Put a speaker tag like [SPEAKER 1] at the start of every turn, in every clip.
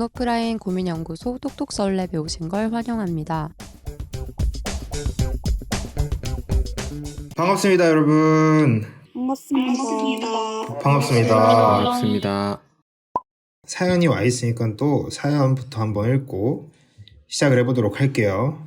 [SPEAKER 1] 온오프라인 고민연구소 톡톡썰랩에 오신 걸 환영합니다.
[SPEAKER 2] 반갑습니다, 여러분.
[SPEAKER 3] 반갑습니다.
[SPEAKER 2] 반갑습니다.
[SPEAKER 4] 반갑습니다.
[SPEAKER 2] 사연이 와 있으니까 또 사연부터 한번 읽고 시작을 해보도록 할게요.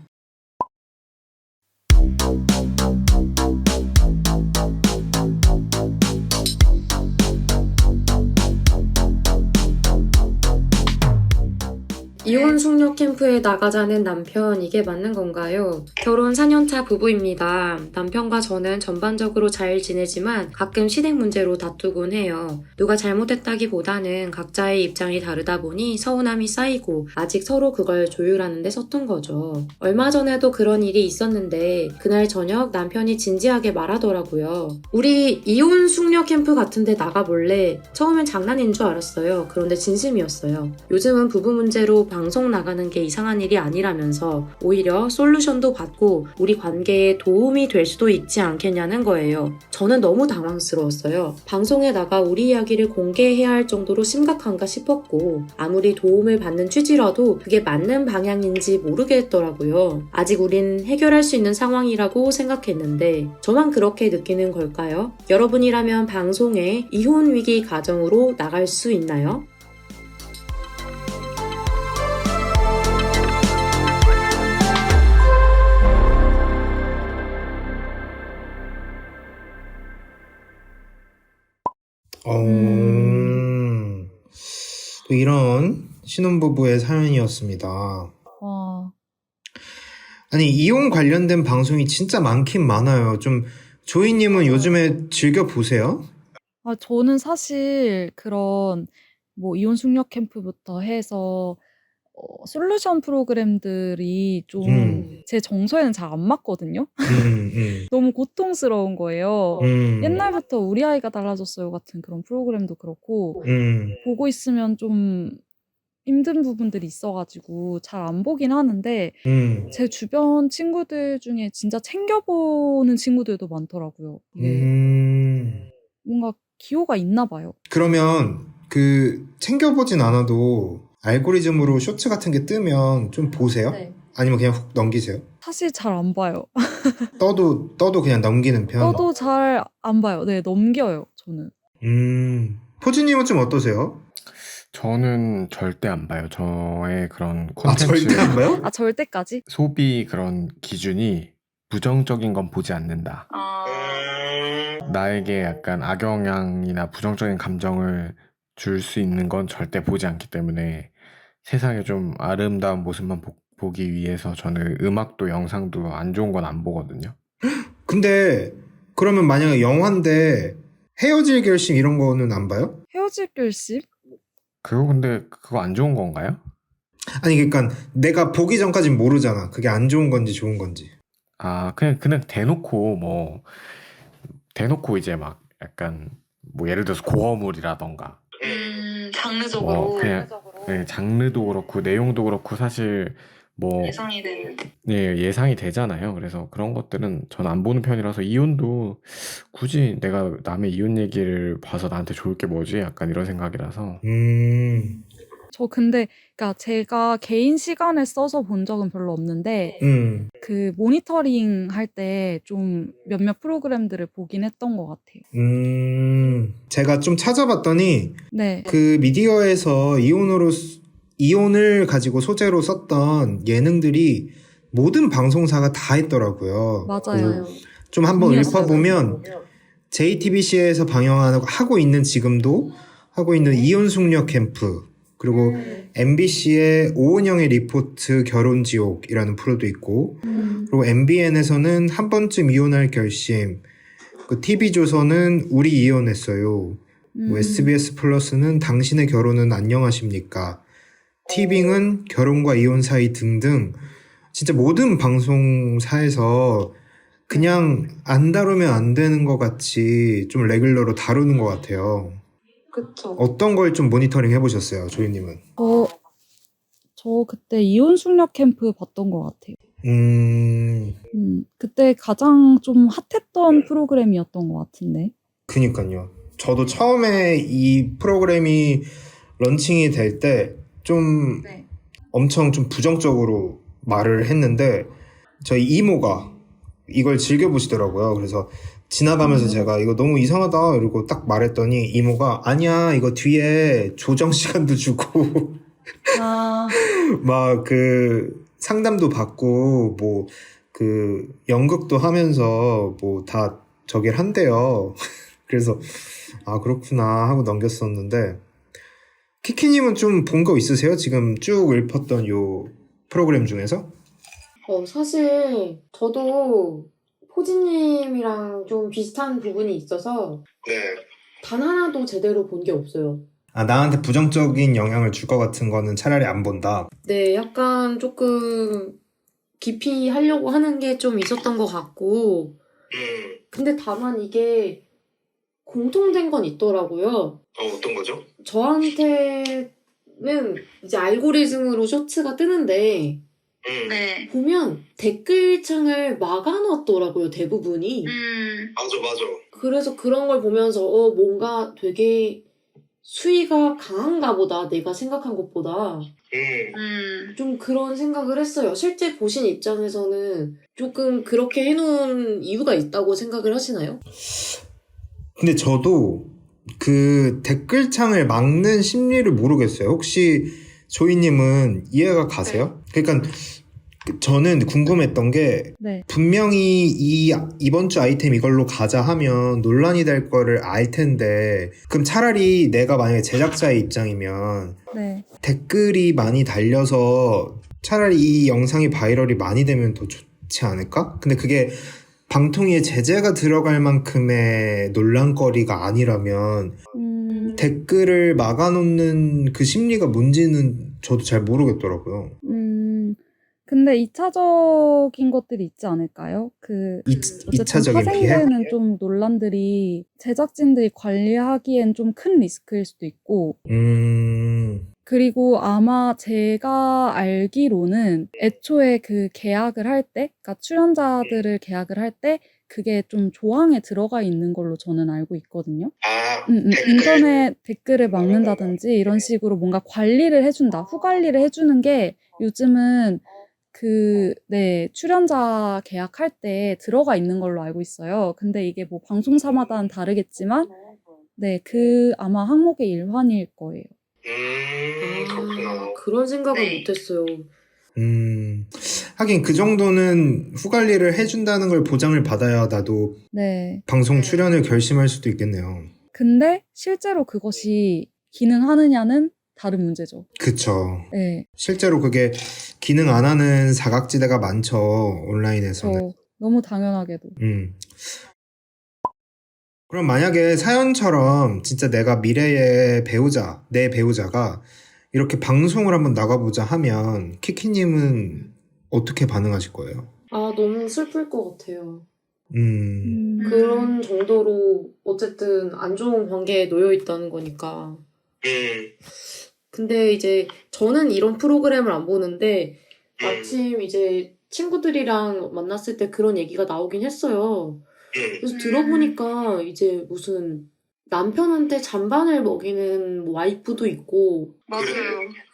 [SPEAKER 5] 이혼 숙녀 캠프에 나가자는 남편, 이게 맞는 건가요? 결혼 4년차 부부입니다. 남편과 저는 전반적으로 잘 지내지만 가끔 시댁 문제로 다투곤 해요. 누가 잘못했다기보다는 각자의 입장이 다르다 보니 서운함이 쌓이고 아직 서로 그걸 조율하는 데 서툰 거죠. 얼마 전에도 그런 일이 있었는데 그날 저녁 남편이 진지하게 말하더라고요. 우리 이혼 숙녀 캠프 같은데 나가볼래? 처음엔 장난인 줄 알았어요. 그런데 진심이었어요. 요즘은 부부 문제로 방송 나가는 게 이상한 일이 아니라면서 오히려 솔루션도 받고 우리 관계에 도움이 될 수도 있지 않겠냐는 거예요. 저는 너무 당황스러웠어요. 방송에 나가 우리 이야기를 공개해야 할 정도로 심각한가 싶었고 아무리 도움을 받는 취지라도 그게 맞는 방향인지 모르겠더라고요. 아직 우린 해결할 수 있는 상황이라고 생각했는데 저만 그렇게 느끼는 걸까요? 여러분이라면 방송에 이혼 위기 가정으로 나갈 수 있나요?
[SPEAKER 2] 또 이런 신혼부부의 사연이었습니다. 아니, 이혼 관련된 방송이 진짜 많긴 많아요. 좀 조이님은 요즘에 즐겨보세요?
[SPEAKER 3] 저는 사실 그런 이혼 숙녀 캠프부터 해서 솔루션 프로그램들이 좀 제 정서에는 잘 안 맞거든요. 너무 고통스러운 거예요. 옛날부터 우리 아이가 달라졌어요 같은 그런 프로그램도 그렇고 보고 있으면 좀 힘든 부분들이 있어가지고 잘 안 보긴 하는데 제 주변 친구들 중에 진짜 챙겨보는 친구들도 많더라고요. 이게 뭔가 기호가 있나 봐요.
[SPEAKER 2] 그러면 챙겨보진 않아도 알고리즘으로 쇼츠 같은 게 뜨면 좀 보세요?
[SPEAKER 5] 네.
[SPEAKER 2] 아니면 그냥 훅 넘기세요?
[SPEAKER 3] 사실 잘 안 봐요.
[SPEAKER 2] 떠도 그냥 넘기는 편?
[SPEAKER 3] 떠도 잘 안 봐요. 네, 넘겨요, 저는.
[SPEAKER 2] 포즈님은 좀 어떠세요?
[SPEAKER 4] 저는 절대 안 봐요. 저의 그런
[SPEAKER 2] 절대
[SPEAKER 4] 콘텐츠
[SPEAKER 2] 안 봐요?
[SPEAKER 3] 절대까지?
[SPEAKER 4] 소비 그런 기준이 부정적인 건 보지 않는다. 나에게 약간 악영향이나 부정적인 감정을 줄 수 있는 건 절대 보지 않기 때문에 세상에 좀 아름다운 모습만 보기 위해서 저는 음악도 영상도 안 좋은 건 안 보거든요.
[SPEAKER 2] 근데 그러면 만약에 영화인데 헤어질 결심 이런 거는 안 봐요?
[SPEAKER 3] 헤어질 결심?
[SPEAKER 4] 근데 그거 안 좋은 건가요?
[SPEAKER 2] 아니 그러니까 내가 보기 전까진 모르잖아. 그게 안 좋은 건지 좋은 건지.
[SPEAKER 4] 그냥 대놓고 이제 막 약간 예를 들어서 고어물이라던가
[SPEAKER 5] 장르적으로
[SPEAKER 4] 그냥 네, 장르도 그렇고 내용도 그렇고 사실
[SPEAKER 5] 예상이 되는.
[SPEAKER 4] 예상이 되잖아요. 그래서 그런 것들은 전 안 보는 편이라서 이혼도 굳이 내가 남의 이혼 얘기를 봐서 나한테 좋을 게 뭐지? 약간 이런 생각이라서
[SPEAKER 3] 저 근데 그러니까 제가 개인 시간을 써서 본 적은 별로 없는데 그 모니터링 할 때 좀 몇몇 프로그램들을 보긴 했던 것 같아요.
[SPEAKER 2] 제가 좀 찾아봤더니
[SPEAKER 3] 네.
[SPEAKER 2] 그 미디어에서 이혼을 가지고 소재로 썼던 예능들이 모든 방송사가 다 했더라고요.
[SPEAKER 3] 맞아요.
[SPEAKER 2] 좀 한번
[SPEAKER 3] 재미있어요.
[SPEAKER 2] 읊어보면 JTBC에서 하고 있는 지금도 하고 있는 이혼 숙녀 캠프, 그리고 MBC의 오은영의 리포트 결혼지옥이라는 프로도 있고, 그리고 MBN에서는 한 번쯤 이혼할 결심, TV조선은 우리 이혼했어요, SBS 플러스는 당신의 결혼은 안녕하십니까, 티빙은 결혼과 이혼 사이 등등 진짜 모든 방송사에서 그냥 안 다루면 안 되는 것 같이 좀 레귤러로 다루는 것 같아요.
[SPEAKER 5] 그쵸.
[SPEAKER 2] 어떤 걸 좀 모니터링 해보셨어요, 조이님은?
[SPEAKER 3] 저 그때 이혼 숙녀 캠프 봤던 것 같아요. 그때 가장 좀 핫했던 프로그램이었던 것 같은데.
[SPEAKER 2] 그니까요. 저도 처음에 이 프로그램이 런칭이 될 때 좀
[SPEAKER 3] 네.
[SPEAKER 2] 엄청 좀 부정적으로 말을 했는데 저희 이모가 이걸 즐겨보시더라고요. 그래서 지나가면서 제가 이거 너무 이상하다 이러고 딱 말했더니 이모가 아니야 이거 뒤에 조정 시간도 주고
[SPEAKER 3] 아,
[SPEAKER 2] 막 그 상담도 받고 뭐 그 연극도 하면서 뭐 다 저길 한대요. 그래서 아 그렇구나 하고 넘겼었는데 키키님은 좀 본 거 있으세요? 지금 쭉 읊었던 요 프로그램 중에서?
[SPEAKER 5] 사실 저도 포지님이랑 좀 비슷한 부분이 있어서
[SPEAKER 2] 네.
[SPEAKER 5] 단 하나도 제대로 본 게 없어요.
[SPEAKER 2] 아 나한테 부정적인 영향을 줄 것 같은 거는 차라리 안 본다.
[SPEAKER 5] 네, 약간 조금 깊이 하려고 하는 게 좀 있었던 것 같고, 근데 다만 이게 공통된 건 있더라고요.
[SPEAKER 2] 어떤 거죠?
[SPEAKER 5] 저한테는 이제 알고리즘으로 쇼츠가 뜨는데,
[SPEAKER 6] 네.
[SPEAKER 5] 보면 댓글창을 막아놨더라고요, 대부분이.
[SPEAKER 2] 맞아.
[SPEAKER 5] 그래서 그런 걸 보면서, 뭔가 되게 수위가 강한가 보다, 내가 생각한 것보다. 좀 그런 생각을 했어요. 실제 보신 입장에서는 조금 그렇게 해놓은 이유가 있다고 생각을 하시나요?
[SPEAKER 2] 근데 저도 그 댓글창을 막는 심리를 모르겠어요. 혹시 조이님은 이해가 가세요? 그러니까 저는 궁금했던 게
[SPEAKER 3] 네.
[SPEAKER 2] 분명히 이번 주 아이템 이걸로 가자 하면 논란이 될 거를 알 텐데 그럼 차라리 내가 만약에 제작자의 입장이면
[SPEAKER 3] 네.
[SPEAKER 2] 댓글이 많이 달려서 차라리 이 영상이 바이럴이 많이 되면 더 좋지 않을까? 근데 그게 방통위에 제재가 들어갈 만큼의 논란거리가 아니라면 댓글을 막아놓는 그 심리가 뭔지는 저도 잘 모르겠더라고요.
[SPEAKER 3] 근데 2차적인 것들이 있지 않을까요? 어쨌든
[SPEAKER 2] 2차적인 피해?
[SPEAKER 3] 파생되는 좀 논란들이 제작진들이 관리하기엔 좀 큰 리스크일 수도 있고, 그리고 아마 제가 알기로는 애초에 그 계약을 할 때, 그러니까 출연자들을 계약을 할 때, 그게 좀 조항에 들어가 있는 걸로 저는 알고 있거든요. 인터넷 댓글을 막는다든지 이런 식으로 뭔가 관리를 해준다, 후관리를 해주는 게 요즘은 출연자 계약할 때 들어가 있는 걸로 알고 있어요. 근데 이게 뭐 방송사마다는 다르겠지만, 아마 항목의 일환일 거예요.
[SPEAKER 5] 그런 생각은
[SPEAKER 6] 네.
[SPEAKER 5] 못했어요.
[SPEAKER 2] 하긴 그 정도는 후관리를 해준다는 걸 보장을 받아야 나도
[SPEAKER 3] 네.
[SPEAKER 2] 방송 출연을 결심할 수도 있겠네요.
[SPEAKER 3] 근데 실제로 그것이 기능하느냐는 다른 문제죠.
[SPEAKER 2] 그쵸.
[SPEAKER 3] 네.
[SPEAKER 2] 실제로 그게 기능 안 하는 사각지대가 많죠, 온라인에서는.
[SPEAKER 3] 너무 당연하게도.
[SPEAKER 2] 그럼 만약에 사연처럼 진짜 내가 미래의 배우자, 내 배우자가 이렇게 방송을 한번 나가보자 하면 키키님은 어떻게 반응하실 거예요?
[SPEAKER 5] 너무 슬플 것 같아요.
[SPEAKER 2] 음,
[SPEAKER 5] 그런 정도로 어쨌든 안 좋은 관계에 놓여 있다는 거니까. 근데 이제 저는 이런 프로그램을 안 보는데 마침 이제 친구들이랑 만났을 때 그런 얘기가 나오긴 했어요. 그래서 들어보니까 이제 무슨 남편한테 잔반을 먹이는 와이프도 있고,
[SPEAKER 6] 맞아요.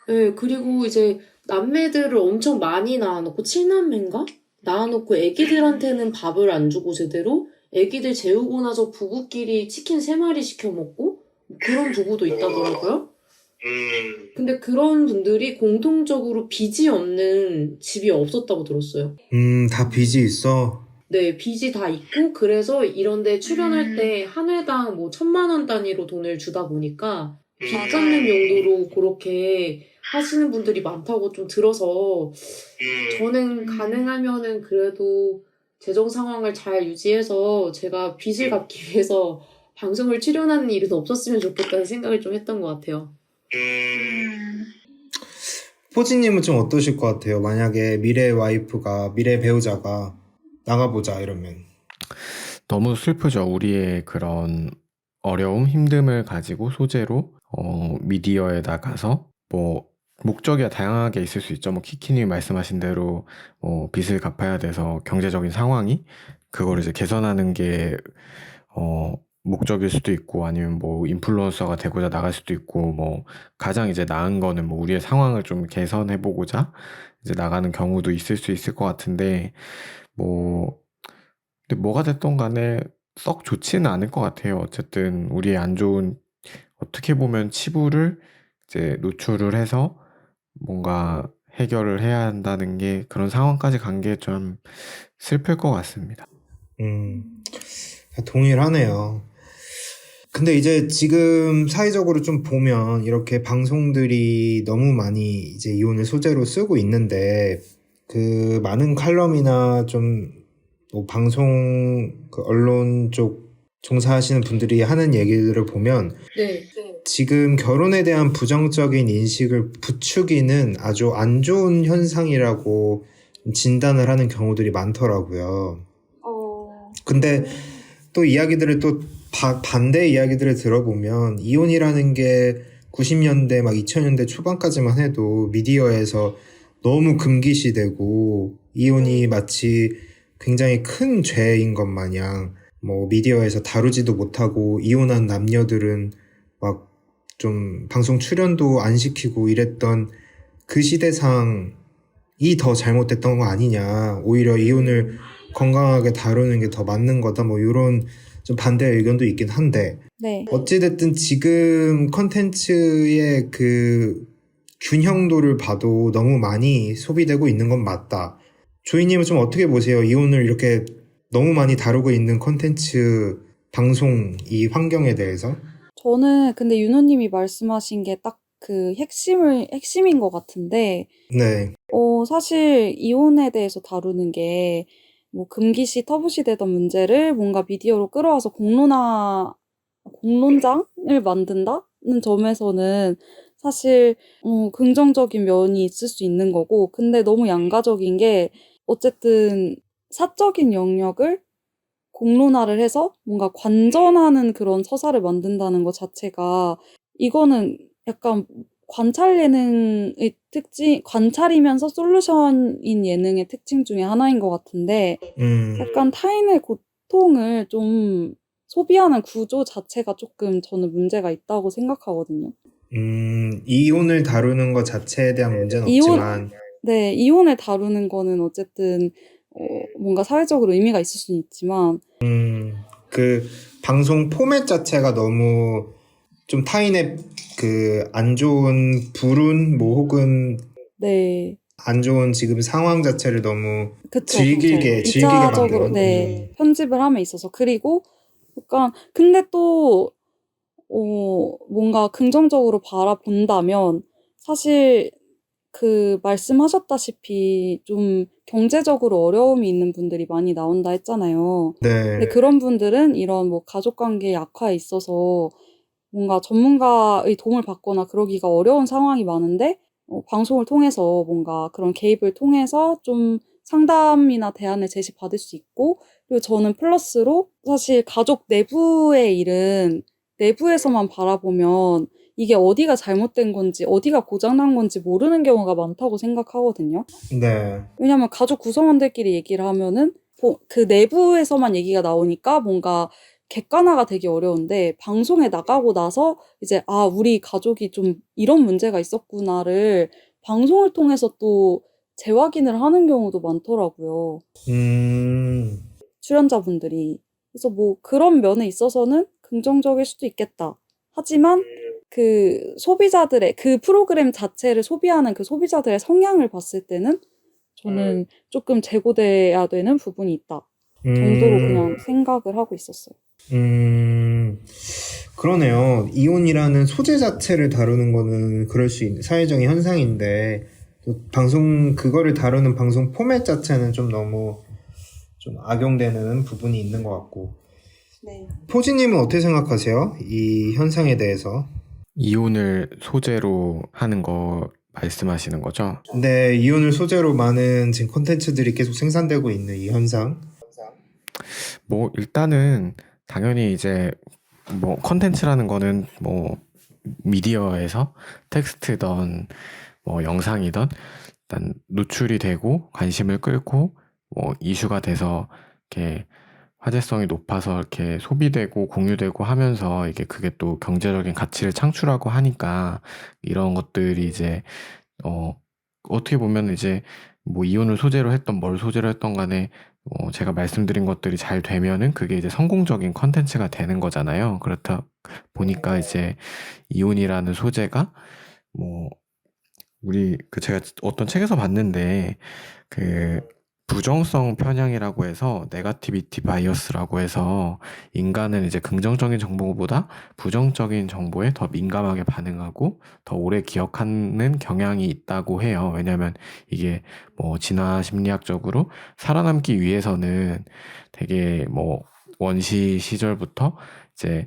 [SPEAKER 5] 네, 그리고 이제 남매들을 엄청 많이 낳아놓고 7남매인가? 낳아놓고 애기들한테는 밥을 안 주고 제대로 애기들 재우고 나서 부부끼리 치킨 3마리 시켜 먹고 그런 부부도 있다더라고요. 근데 그런 분들이 공통적으로 빚이 없는 집이 없었다고 들었어요.
[SPEAKER 2] 다 빚이 있어.
[SPEAKER 5] 네, 빚이 다 있고 그래서 이런데 출연할 때 한 회당 뭐 1,000만 원 단위로 돈을 주다 보니까 빚 갚는 용도로 그렇게 하시는 분들이 많다고 좀 들어서 저는 가능하면은 그래도 재정 상황을 잘 유지해서 제가 빚을 갚기 위해서 방송을 출연하는 일은 없었으면 좋겠다는 생각을 좀 했던 것 같아요.
[SPEAKER 2] 포지님은 좀 어떠실 것 같아요? 만약에 미래의 와이프가, 미래의 배우자가 나가보자 이러면.
[SPEAKER 4] 너무 슬프죠. 우리의 그런 어려움, 힘듦을 가지고 소재로 미디어에 나가서 뭐 목적이 다양하게 있을 수 있죠. 뭐 키키님 말씀하신 대로 빚을 갚아야 돼서 경제적인 상황이 그거를 이제 개선하는 게 목적일 수도 있고 아니면 뭐 인플루언서가 되고자 나갈 수도 있고 뭐 가장 이제 나은 거는 뭐 우리의 상황을 좀 개선해 보고자 이제 나가는 경우도 있을 수 있을 것 같은데 뭐 근데 뭐가 됐던 간에 썩 좋지는 않을 것 같아요. 어쨌든 우리의 안 좋은 어떻게 보면 치부를 이제 노출을 해서 뭔가 해결을 해야 한다는 게 그런 상황까지 간 게 좀 슬플 것 같습니다.
[SPEAKER 2] 음, 동일하네요. 근데 이제 지금 사회적으로 좀 보면 이렇게 방송들이 너무 많이 이제 이혼을 소재로 쓰고 있는데 그 많은 칼럼이나 좀 뭐 방송 그 언론 쪽 종사하시는 분들이 하는 얘기들을 보면
[SPEAKER 5] 네.
[SPEAKER 2] 지금 결혼에 대한 부정적인 인식을 부추기는 아주 안 좋은 현상이라고 진단을 하는 경우들이 많더라고요. 근데 또 이야기들을 또 반대 이야기들을 들어보면 이혼이라는 게 90년대 막 2000년대 초반까지만 해도 미디어에서 너무 금기시되고 이혼이 마치 굉장히 큰 죄인 것 마냥 뭐 미디어에서 다루지도 못하고 이혼한 남녀들은 막 좀 방송 출연도 안 시키고 이랬던 그 시대상이 더 잘못됐던 거 아니냐. 오히려 이혼을 건강하게 다루는 게 더 맞는 거다. 뭐 이런 좀 반대 의견도 있긴 한데
[SPEAKER 3] 네.
[SPEAKER 2] 어찌됐든 지금 컨텐츠의 그 균형도를 봐도 너무 많이 소비되고 있는 건 맞다. 조이님은 좀 어떻게 보세요? 이혼을 이렇게 너무 많이 다루고 있는 컨텐츠 방송 이 환경에 대해서?
[SPEAKER 3] 저는 근데 윤호님이 말씀하신 게 딱 그 핵심인 것 같은데,
[SPEAKER 2] 네.
[SPEAKER 3] 사실 이혼에 대해서 다루는 게 뭐 금기시 터부시 되던 문제를 뭔가 미디어로 끌어와서 공론장을 만든다는 점에서는 사실 긍정적인 면이 있을 수 있는 거고, 근데 너무 양가적인 게 어쨌든 사적인 영역을 공론화를 해서 뭔가 관전하는 그런 서사를 만든다는 것 자체가 이거는 약간 관찰 예능의 관찰이면서 솔루션인 예능의 특징 중에 하나인 것 같은데 약간 타인의 고통을 좀 소비하는 구조 자체가 조금 저는 문제가 있다고 생각하거든요.
[SPEAKER 2] 이혼을 다루는 것 자체에 대한 문제는 없지만,
[SPEAKER 3] 네, 이혼을 다루는 거는 어쨌든 뭔가 사회적으로 의미가 있을 수는 있지만,
[SPEAKER 2] 그 방송 포맷 자체가 너무 좀 타인의 그 안 좋은 불운 뭐 혹은
[SPEAKER 3] 네,
[SPEAKER 2] 안 좋은 지금 상황 자체를 너무
[SPEAKER 3] 그쵸,
[SPEAKER 2] 즐기게
[SPEAKER 3] 이자적으로,
[SPEAKER 2] 만드는.
[SPEAKER 3] 네, 편집을 함에 있어서. 그리고 약간, 근데 또, 뭔가 긍정적으로 바라본다면, 사실 그 말씀하셨다시피 좀 경제적으로 어려움이 있는 분들이 많이 나온다 했잖아요. 근데
[SPEAKER 2] 네.
[SPEAKER 3] 그런 분들은 이런 뭐 가족관계 약화에 있어서 뭔가 전문가의 도움을 받거나 그러기가 어려운 상황이 많은데 방송을 통해서 뭔가 그런 개입을 통해서 좀 상담이나 대안을 제시받을 수 있고, 그리고 저는 플러스로 사실 가족 내부의 일은 내부에서만 바라보면 이게 어디가 잘못된 건지 어디가 고장난 건지 모르는 경우가 많다고 생각하거든요.
[SPEAKER 2] 네.
[SPEAKER 3] 왜냐면 가족 구성원들끼리 얘기를 하면은 그 내부에서만 얘기가 나오니까 뭔가 객관화가 되기 어려운데, 방송에 나가고 나서 이제 우리 가족이 좀 이런 문제가 있었구나를 방송을 통해서 또 재확인을 하는 경우도 많더라고요. 출연자분들이. 그래서 뭐 그런 면에 있어서는 긍정적일 수도 있겠다. 하지만 그 소비자들의 그 프로그램 자체를 소비하는 그 소비자들의 성향을 봤을 때는 저는 조금 재고돼야 되는 부분이 있다 정도로 그냥 생각을 하고 있었어요.
[SPEAKER 2] 그러네요. 이혼이라는 소재 자체를 다루는 거는 그럴 수 있는 사회적인 현상인데 또 그거를 다루는 방송 포맷 자체는 좀 너무 좀 악용되는 부분이 있는 것 같고.
[SPEAKER 3] 네.
[SPEAKER 2] 포지님은 어떻게 생각하세요? 이 현상에 대해서?
[SPEAKER 4] 이혼을 소재로 하는 거 말씀하시는 거죠?
[SPEAKER 2] 네, 이혼을 소재로 많은 지금 콘텐츠들이 계속 생산되고 있는 이 현상.
[SPEAKER 4] 뭐 일단은 당연히 이제 뭐 컨텐츠라는 거는 뭐 미디어에서 텍스트든 뭐 영상이든 일단 노출이 되고 관심을 끌고 뭐 이슈가 돼서 이렇게 화제성이 높아서 이렇게 소비되고 공유되고 하면서 이게 그게 또 경제적인 가치를 창출하고 하니까 이런 것들이 이제 어떻게 보면 이제 뭐 이온을 소재로 했던 뭘 소재로 했던 간에 제가 말씀드린 것들이 잘 되면은 그게 이제 성공적인 컨텐츠가 되는 거잖아요. 그렇다 보니까 이제 이온이라는 소재가 뭐 제가 어떤 책에서 봤는데 그 부정성 편향이라고 해서 네거티비티 바이어스라고 해서 인간은 이제 긍정적인 정보보다 부정적인 정보에 더 민감하게 반응하고 더 오래 기억하는 경향이 있다고 해요. 왜냐하면 이게 뭐 진화 심리학적으로 살아남기 위해서는 되게 뭐 원시 시절부터 이제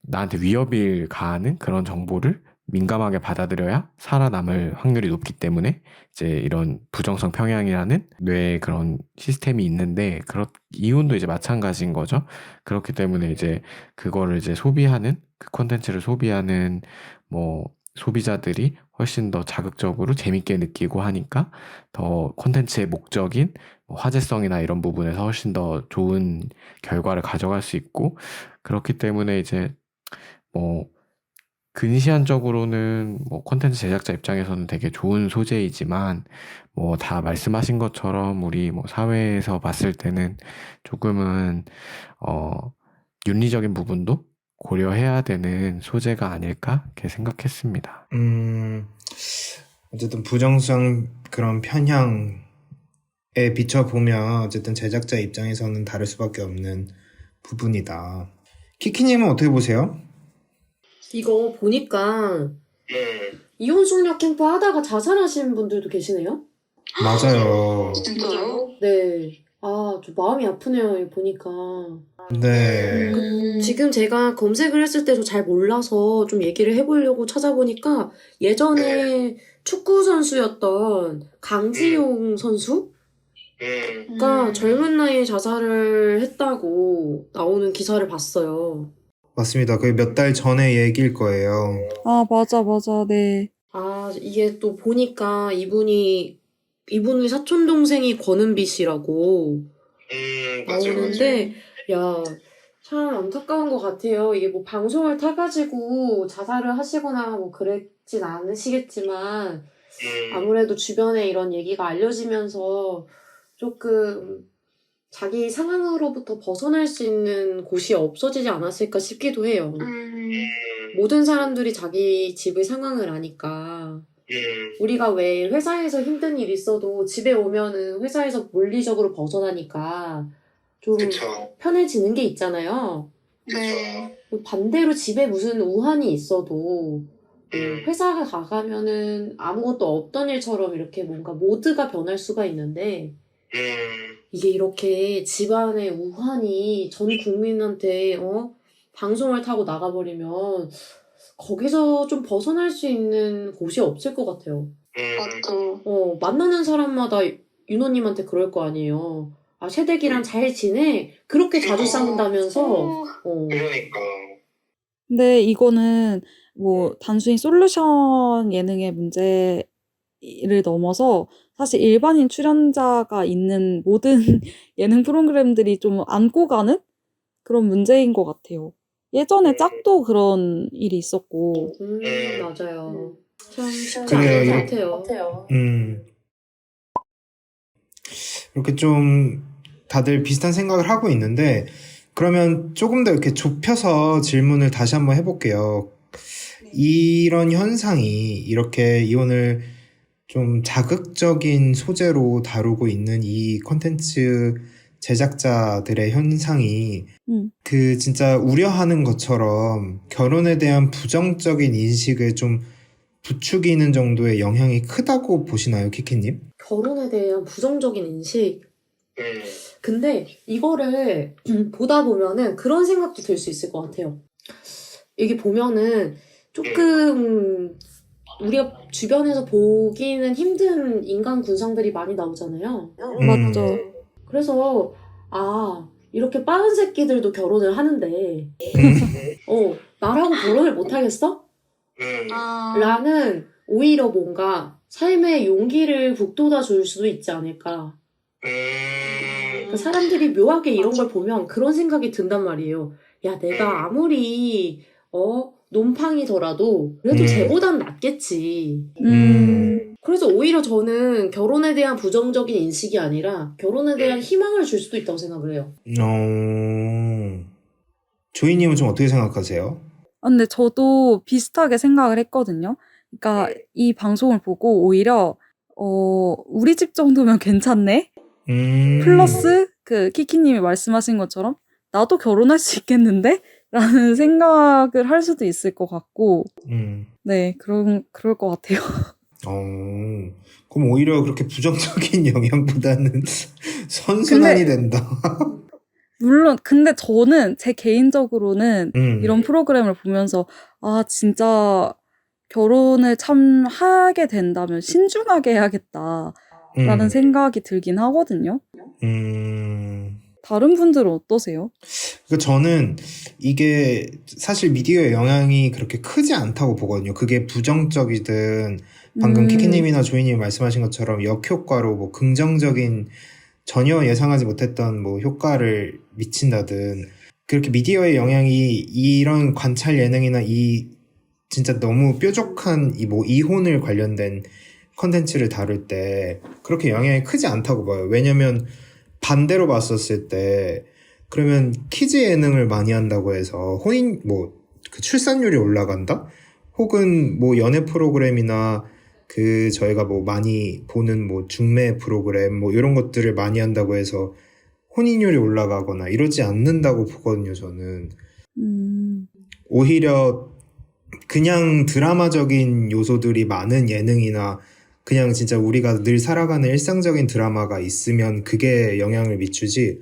[SPEAKER 4] 나한테 위협을 가하는 그런 정보를 민감하게 받아들여야 살아남을 확률이 높기 때문에 이제 이런 부정성 평양이라는 뇌의 그런 시스템이 있는데 이온도 이제 마찬가지인 거죠. 그렇기 때문에 이제 그거를 이제 소비하는 그 콘텐츠를 소비하는 뭐 소비자들이 훨씬 더 자극적으로 재밌게 느끼고 하니까 더 콘텐츠의 목적인 뭐 화제성이나 이런 부분에서 훨씬 더 좋은 결과를 가져갈 수 있고 그렇기 때문에 이제 뭐 근시안적으로는 뭐 콘텐츠 제작자 입장에서는 되게 좋은 소재이지만 뭐 다 말씀하신 것처럼 우리 뭐 사회에서 봤을 때는 조금은 윤리적인 부분도 고려해야 되는 소재가 아닐까 이렇게 생각했습니다.
[SPEAKER 2] 어쨌든 부정성 그런 편향에 비춰보면 어쨌든 제작자 입장에서는 다를 수밖에 없는 부분이다. 키키님은 어떻게 보세요?
[SPEAKER 5] 이거 보니까 이혼 숙녀 캠프 하다가 자살하신 분들도 계시네요?
[SPEAKER 2] 맞아요.
[SPEAKER 6] 진짜요?
[SPEAKER 5] 네. 아, 좀 마음이 아프네요, 이거 보니까.
[SPEAKER 2] 네.
[SPEAKER 5] 지금 제가 검색을 했을 때도 잘 몰라서 좀 얘기를 해보려고 찾아보니까 예전에 축구 선수였던 강지용 선수가 젊은 나이에 자살을 했다고 나오는 기사를 봤어요.
[SPEAKER 2] 맞습니다. 그게 몇 달 전의 얘기일 거예요.
[SPEAKER 3] 아, 맞아. 네.
[SPEAKER 5] 아, 이게 또 보니까 이분의 사촌동생이 권은비 씨라고 나오는데, 야, 참 안타까운 것 같아요. 이게 뭐 방송을 타가지고 자살을 하시거나 뭐 그랬진 않으시겠지만, 아무래도 주변에 이런 얘기가 알려지면서 조금 자기 상황으로부터 벗어날 수 있는 곳이 없어지지 않았을까 싶기도 해요. 모든 사람들이 자기 집의 상황을 아니까. 우리가 왜 회사에서 힘든 일 있어도 집에 오면은 회사에서 물리적으로 벗어나니까 좀
[SPEAKER 6] 그쵸.
[SPEAKER 5] 편해지는 게 있잖아요.
[SPEAKER 6] 네.
[SPEAKER 5] 반대로 집에 무슨 우환이 있어도 회사에 가가면은 아무것도 없던 일처럼 이렇게 뭔가 모드가 변할 수가 있는데 이게 이렇게 집안의 우환이 전 국민한테 방송을 타고 나가버리면 거기서 좀 벗어날 수 있는 곳이 없을 것 같아요.
[SPEAKER 6] 맞죠.
[SPEAKER 5] 만나는 사람마다 윤호님한테 그럴 거 아니에요. 아, 새댁이랑 잘 지내? 그렇게 자주 싸운다면서.
[SPEAKER 6] 그러니까.
[SPEAKER 3] 근데 이거는 뭐 단순히 솔루션 예능의 문제를 넘어서 사실 일반인 출연자가 있는 모든 예능 프로그램들이 좀 안고 가는 그런 문제인 것 같아요. 예전에 짝도 그런 일이 있었고.
[SPEAKER 5] 맞아요. 참 쉽지
[SPEAKER 2] 그래요,
[SPEAKER 5] 않은 것 같아요.
[SPEAKER 2] 이렇게 좀 다들 비슷한 생각을 하고 있는데, 그러면 조금 더 이렇게 좁혀서 질문을 다시 한번 해볼게요. 이런 현상이 이렇게 이혼을 좀 자극적인 소재로 다루고 있는 이 콘텐츠 제작자들의 현상이 그 진짜 우려하는 것처럼 결혼에 대한 부정적인 인식을 좀 부추기는 정도의 영향이 크다고 보시나요, 키키님?
[SPEAKER 5] 결혼에 대한 부정적인 인식. 근데 이거를 보다 보면은 그런 생각도 들 수 있을 것 같아요. 여기 보면은 조금 우리가 주변에서 보기는 힘든 인간 군상들이 많이 나오잖아요.
[SPEAKER 3] 맞죠.
[SPEAKER 5] 그래서 이렇게 빠른 새끼들도 결혼을 하는데 나라고 결혼을 못 하겠어? 라는 오히려 뭔가 삶의 용기를 북돋아 줄 수도 있지 않을까.
[SPEAKER 7] 그러니까 사람들이 묘하게 이런 걸 보면 그런 생각이 든단 말이에요. 야, 내가 아무리 놈팡이더라도 그래도 쟤보단 낫겠지. 그래서 오히려 저는 결혼에 대한 부정적인 인식이 아니라 결혼에 대한 희망을 줄 수도 있다고 생각을 해요.
[SPEAKER 2] 조이님은 좀 어떻게 생각하세요?
[SPEAKER 3] 근데 저도 비슷하게 생각을 했거든요. 그러니까 이 방송을 보고 오히려 우리 집 정도면 괜찮네? 플러스 그 키키님이 말씀하신 것처럼 나도 결혼할 수 있겠는데? 라는 생각을 할 수도 있을 것 같고 네, 그럴 것 같아요.
[SPEAKER 2] 그럼 오히려 그렇게 부정적인 영향보다는 선순환이 된다.
[SPEAKER 3] 물론 근데 저는 제 개인적으로는 이런 프로그램을 보면서 아 진짜 결혼을 참 하게 된다면 신중하게 해야겠다라는 생각이 들긴 하거든요. 다른 분들은 어떠세요?
[SPEAKER 2] 저는 이게 사실 미디어의 영향이 그렇게 크지 않다고 보거든요. 그게 부정적이든 방금 키키님이나 조이님이 말씀하신 것처럼 역효과로 뭐 긍정적인 전혀 예상하지 못했던 뭐 효과를 미친다든 그렇게 미디어의 영향이 이런 관찰 예능이나 이 진짜 너무 뾰족한 이 뭐 이혼을 관련된 컨텐츠를 다룰 때 그렇게 영향이 크지 않다고 봐요. 왜냐면 반대로 봤었을 때 그러면 키즈 예능을 많이 한다고 해서 혼인 뭐 그 출산율이 올라간다? 혹은 뭐 연애 프로그램이나 그 저희가 뭐 많이 보는 뭐 중매 프로그램 뭐 이런 것들을 많이 한다고 해서 혼인율이 올라가거나 이러지 않는다고 보거든요, 저는. 오히려 그냥 드라마적인 요소들이 많은 예능이나 그냥 진짜 우리가 늘 살아가는 일상적인 드라마가 있으면 그게 영향을 미치지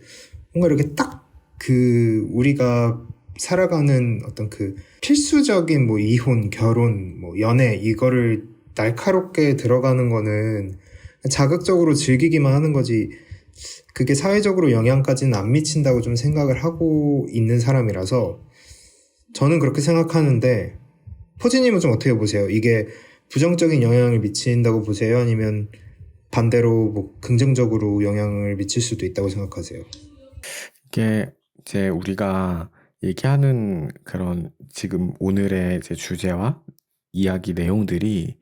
[SPEAKER 2] 뭔가 이렇게 딱 그 우리가 살아가는 어떤 그 필수적인 뭐 이혼, 결혼, 뭐 연애 이거를 날카롭게 들어가는 거는 자극적으로 즐기기만 하는 거지 그게 사회적으로 영향까지는 안 미친다고 좀 생각을 하고 있는 사람이라서 저는 그렇게 생각하는데 포지님은 좀 어떻게 보세요? 이게 부정적인 영향을 미친다고 보세요? 아니면 반대로 뭐 긍정적으로 영향을 미칠 수도 있다고 생각하세요?
[SPEAKER 4] 이게 이제 우리가 얘기하는 그런 지금 오늘의 이제 주제와 이야기 내용들이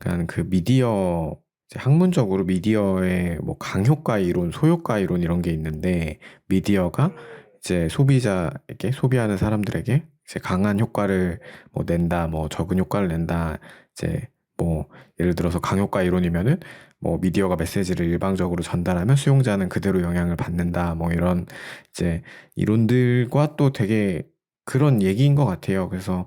[SPEAKER 4] 그러니까 그 미디어 이제 학문적으로 미디어의 뭐 강효과 이론, 소효과 이론 이런 게 있는데 미디어가 이제 소비자에게 소비하는 사람들에게 이제 강한 효과를 뭐 낸다, 뭐 적은 효과를 낸다. 이제 뭐 예를 들어서 강효과 이론이면은 뭐 미디어가 메시지를 일방적으로 전달하면 수용자는 그대로 영향을 받는다. 뭐 이런 이제 이론들과 또 되게 그런 얘기인 것 같아요. 그래서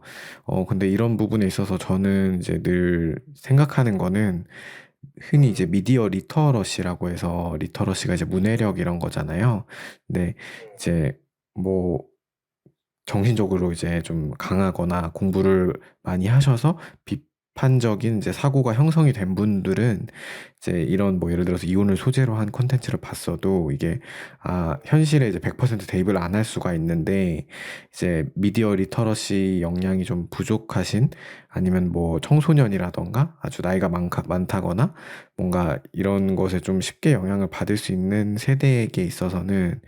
[SPEAKER 4] 근데 이런 부분에 있어서 저는 이제 늘 생각하는 거는 흔히 이제 미디어 리터러시라고 해서 리터러시가 이제 문해력 이런 거잖아요. 근데 이제 뭐 정신적으로 이제 좀 강하거나 공부를 많이 하셔서 비판적인 이제 사고가 형성이 된 분들은 이제 이런 뭐 예를 들어서 이혼을 소재로 한 콘텐츠를 봤어도 이게 현실에 이제 100% 대입을 안 할 수가 있는데 이제 미디어 리터러시 역량이 좀 부족하신 아니면 뭐 청소년이라던가 아주 나이가 많다거나 뭔가 이런 것에 좀 쉽게 영향을 받을 수 있는 세대에게 있어서는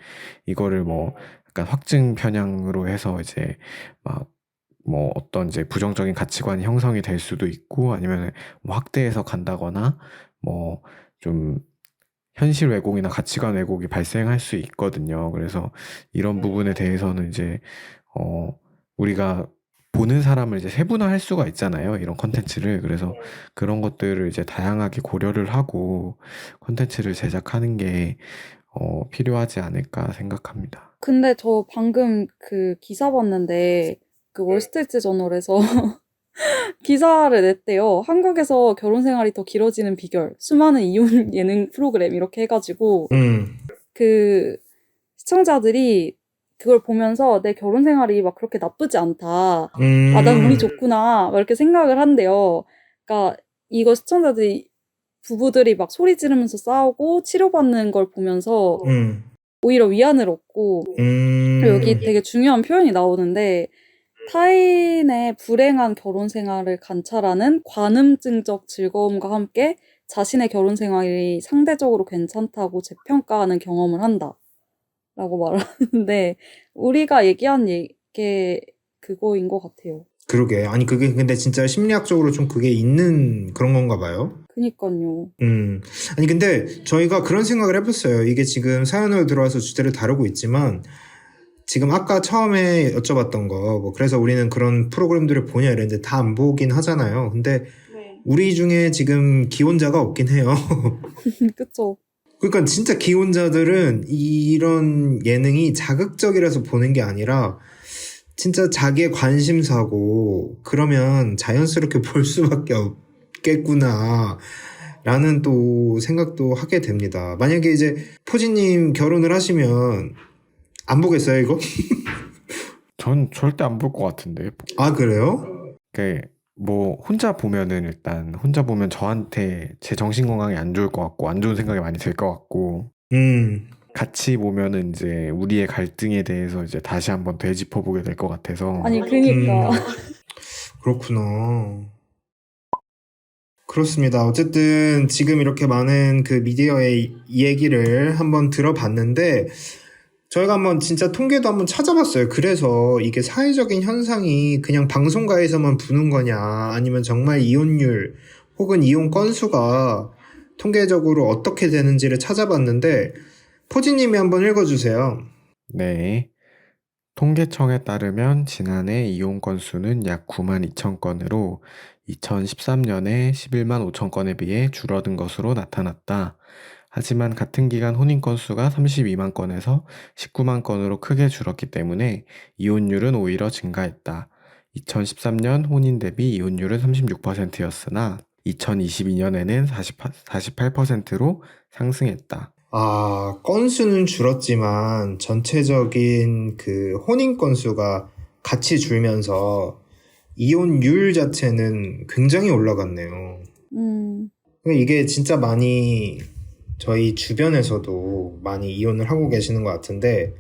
[SPEAKER 4] 이거를 뭐 약간 확증 편향으로 해서 이제 막 뭐 어떤 이제 부정적인 가치관이 형성이 될 수도 있고 아니면 뭐 확대해서 간다거나 뭐 좀 현실 왜곡이나 가치관 왜곡이 발생할 수 있거든요. 그래서 이런 부분에 대해서는 이제 우리가 보는 사람을 이제 세분화할 수가 있잖아요. 이런 콘텐츠를. 그래서 그런 것들을 이제 다양하게 고려를 하고 콘텐츠를 제작하는 게 필요하지 않을까 생각합니다.
[SPEAKER 3] 근데 저 방금 그 기사 봤는데 그 월스트리트 저널에서 기사를 냈대요. 한국에서 결혼 생활이 더 길어지는 비결, 수많은 이혼 예능 프로그램 이렇게 해가지고 그 시청자들이 그걸 보면서 내 결혼 생활이 막 그렇게 나쁘지 않다. 난 운이 좋구나. 막 이렇게 생각을 한대요. 그러니까 이거 시청자들이 부부들이 막 소리 지르면서 싸우고 치료받는 걸 보면서 오히려 위안을 얻고 여기 되게 중요한 표현이 나오는데 타인의 불행한 결혼 생활을 관찰하는 관음증적 즐거움과 함께 자신의 결혼 생활이 상대적으로 괜찮다고 재평가하는 경험을 한다. 말하는데 우리가 얘기한 게 그거인 것 같아요.
[SPEAKER 2] 그러게. 아니, 그게 근데 진짜 심리학적으로 좀 그게 있는 그런 건가 봐요.
[SPEAKER 3] 그니까요.
[SPEAKER 2] 아니, 근데 저희가 그런 생각을 해봤어요. 이게 지금 사연으로 들어와서 주제를 다루고 있지만, 지금 아까 처음에 여쭤봤던 거, 뭐, 그래서 우리는 그런 프로그램들을 보냐 이랬는데 다 안 보긴 하잖아요. 근데 우리 중에 지금 기혼자가 없긴 해요.
[SPEAKER 3] 그쵸.
[SPEAKER 2] 그러니까 진짜 기혼자들은 이런 예능이 자극적이라서 보는 게 아니라 진짜 자기의 관심사고 그러면 자연스럽게 볼 수밖에 없겠구나 라는 또 생각도 하게 됩니다. 만약에 이제 포지님 결혼을 하시면 안 보겠어요, 이거?
[SPEAKER 4] 전 절대 안 볼 것 같은데.
[SPEAKER 2] 아, 그래요?
[SPEAKER 4] 뭐 혼자 보면은 일단 혼자 보면 저한테 제 정신 건강에 안 좋을 것 같고 안 좋은 생각이 많이 들 것 같고 같이 보면은 이제 우리의 갈등에 대해서 이제 다시 한번 되짚어보게 될 것 같아서.
[SPEAKER 3] 아니, 그니까.
[SPEAKER 2] 그렇구나. 그렇습니다. 어쨌든 지금 이렇게 많은 그 미디어의 얘기를 한번 들어봤는데 저희가 한번 진짜 통계도 한번 찾아봤어요. 그래서 이게 사회적인 현상이 그냥 방송가에서만 부는 거냐 아니면 정말 이혼율 혹은 이혼 건수가 통계적으로 어떻게 되는지를 찾아봤는데 포지님이 한번 읽어주세요.
[SPEAKER 4] 네. 통계청에 따르면 지난해 이혼 건수는 약 9만 2천 건으로 2013년에 11만 5천 건에 비해 줄어든 것으로 나타났다. 하지만 같은 기간 혼인 건수가 32만 건에서 19만 건으로 크게 줄었기 때문에 이혼율은 오히려 증가했다. 2013년 혼인 대비 이혼율은 36%였으나 2022년에는 48%로 상승했다.
[SPEAKER 2] 아, 건수는 줄었지만 전체적인 그 혼인 건수가 같이 줄면서 이혼율 자체는 굉장히 올라갔네요. 그러니까 이게 진짜 많이 저희 주변에서도 많이 이혼을 하고 계시는 것 같은데